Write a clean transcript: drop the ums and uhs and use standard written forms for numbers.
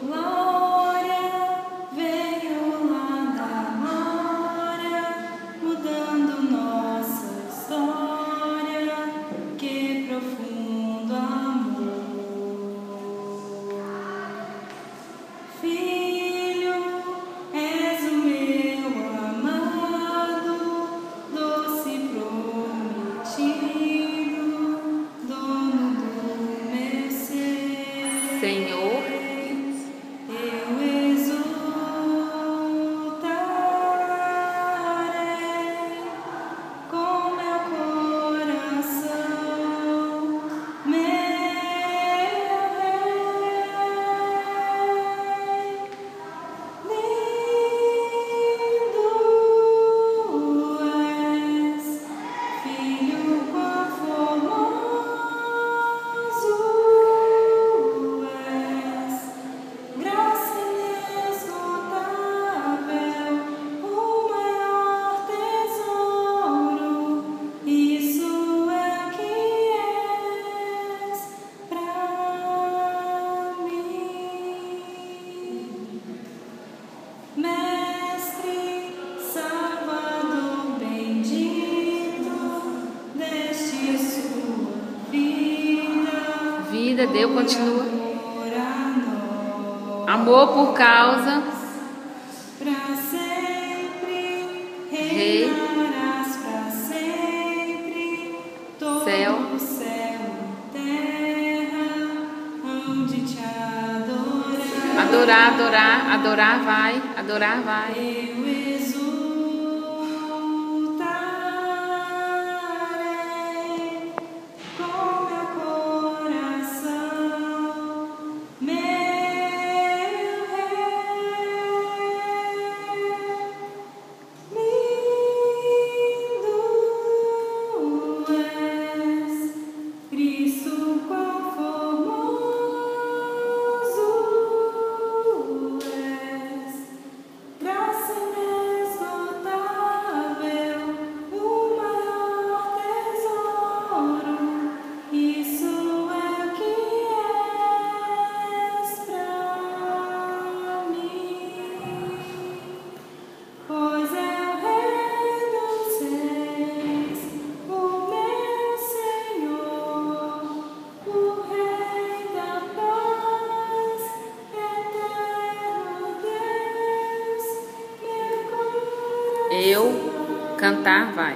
Glória veio lá da glória, mudando nossa história. Que profundo amor. Filho, és o meu amado, doce prometido, dono do meu ser. Senhor, eu exultarei com meu coração, meu Rei. Lindo és, Filho conformoso és, graça inesgotável, o maior tesouro. Isso é que és pra mim. Mestre, Salvador bendito, deste sua vida, Deus continua. amor a nós. Amor por causa, Pra sempre Reinarás reinarás, pra sempre todo Céu. o céu e terra hão de te adorar. adorar vai. Eu exultarei com meu coração, meu Rei. Lindo és, Cristo conformoso és, graça inesgotável, o maior tesouro. Isso é que és pra mim, pois é o Rei dos Reis, o meu Senhor, o Rei da paz, eterno Deus, meu coração. Eu cantar vai.